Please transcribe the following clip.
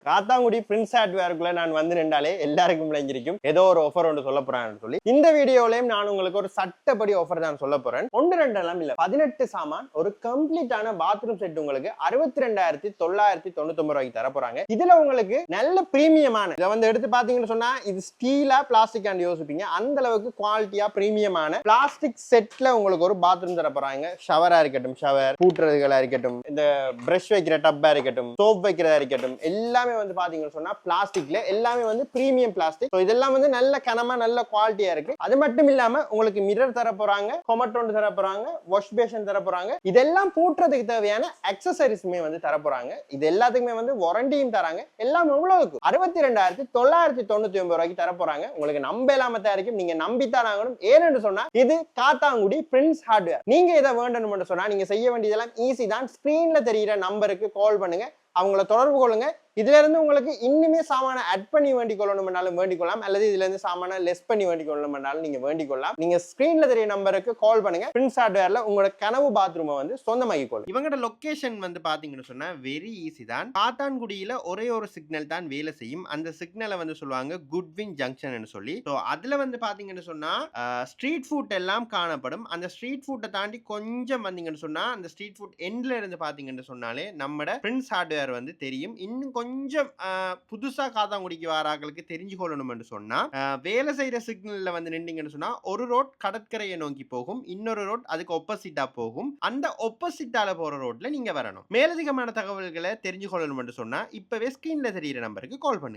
Kattankudy Prince ஹார்ட்வேருக்குள்ள நான் வந்து நின்றாலே எல்லாருக்கும் விளங்கிருக்கும் ஏதோ ஒரு ஆஃபர் ஒன்று சொல்ல போறேன்னு சொல்லி இந்த வீடியோலயும் நான் உங்களுக்கு ஒரு சட்டப்படி ஆஃபர் தான் சொல்ல போறேன். 1-2 எல்லாம் இல்ல, 18 சாமான் ஒரு கம்ப்ளீட்டான பாத்ரூம் செட் உங்களுக்கு 62,999 ரூபாய்க்கு தர போறாங்க. இதுல உங்களுக்கு நல்ல பிரீமியமான இதை வந்து எடுத்து பாத்தீங்கன்னு சொன்னா இது ஸ்டீலா பிளாஸ்டிக் ஆண்டு யோசிப்பீங்க, அந்த அளவுக்கு குவாலிட்டியா பிரீமியமான பிளாஸ்டிக் செட்ல உங்களுக்கு ஒரு பாத்ரூம் தர போறாங்க. ஷவரா இருக்கட்டும், ஷவர் பூட்டுறதுகளா இருக்கட்டும், இந்த பிரஷ் வைக்கிற டப்பா இருக்கட்டும், சோப் வைக்கிறதா இருக்கட்டும், எல்லாமே வந்து பாத்தீங்கன்னு சொன்னா பிளாஸ்டிக்ல எல்லாமே வந்து பிரீமியம் பிளாஸ்டிக். இதெல்லாம் வந்து நல்ல கனமா நல்ல குவாலிட்டியா இருக்கு. அது மட்டும் இல்லாம உங்களுக்கு மிரர் தர போறாங்க, கொமட்டோண்டு தர போறாங்க, வாஷ் பேஷன் தர போறாங்க. இதெல்லாம் பூட்டுறதுக்கு தேவையான அக்சசரிஸுமே வந்து தர போறாங்க. இது எல்லாத்துக்குமே வந்து வாரண்டியும் தராங்க. எல்லாம் எவ்வளவுக்கு 62,999 ரூபாய்க்கு தர போறாங்க. உங்களுக்கு நம்ப இல்லாம தயாரிக்கும், நீங்க நம்பித்தான் ஆகணும். ஏன்னு சொன்னா இது காத்தாங்குடி பிரின்ஸ் ஹார்ட்வேர். நீங்க இதை வேண்டணும் சொன்னா நீங்க செய்ய வேண்டியதெல்லாம் ஈஸி தான். ஸ்கிரீன்ல தெரியுற நம்பருக்கு கால் பண்ணுங்க, அவங்கள தொடர்பு கொள்ளுங்க. இதுல இருந்து உங்களுக்கு இன்னுமே சாமான ஆட் பண்ணி வேண்டிக் கொள்ளணும்னாலும் வேண்டிக் கொள்ளலாம், அல்லது இதுல இருந்து சாமான லெஸ் பண்ணி வேண்டிக் கொள்ளணும்னாலும் நீங்க வேண்டிக் கொள்ளலாம். நீங்க ஸ்கிரீன்ல தெரிய நம்பருக்கு கால் பண்ணுங்க. பிரின்ஸ் ஹார்ட்வேர்ல உங்களோட கனவு பாத்ரூமை வந்து சொந்தமாக்கி கொள்ளுங்க. இவங்களோட லொகேஷன் வந்து பாத்தீங்கன்னு சொன்னா வெரி ஈஸி தான். காத்தான்குடியில ஒரே ஒரு சிக்னல் தான் வேலை செய்யும். அந்த சிக்னலை வந்து சொல்லுவாங்க குட்வின் ஜங்ஷன் சொல்லி. அதுல வந்து பாத்தீங்கன்னு சொன்னா ஸ்ட்ரீட் ஃபுட் எல்லாம் காணப்படும். அந்த ஸ்ட்ரீட் ஃபுட்டை தாண்டி கொஞ்சம் வந்தீங்கன்னு சொன்னா அந்த ஸ்ட்ரீட் ஃபுட் எண்ட்ல இருந்து பாத்தீங்கன்னு சொன்னாலே நம்ம பிரின்ஸ் ஹார்ட்வேர் வந்து தெரியும். இன்னும் கொஞ்சம் புதுசா காத்தாங்குடிக்கு வாராக்களுக்கு தெரிஞ்சு கொள்ளணும் என்று சொன்னா வேலை செய்யற சிக்னல்ல வந்து நின்றீங்கன்னு சொன்னா ஒரு ரோட் கடற்கரையை நோக்கி போகும், இன்னொரு ரோட் அதுக்கு ஒப்போசிட்டா போகும். அந்த ஒப்போசிட்டால போற ரோட்ல நீங்க வரணும். மேலதிகமான தகவல்களை தெரிஞ்சு கொள்ளணும் என்று சொன்னா இப்பவே ஸ்கிரீன்ல தெரியிற நம்பருக்கு கால் பண்ணுங்க.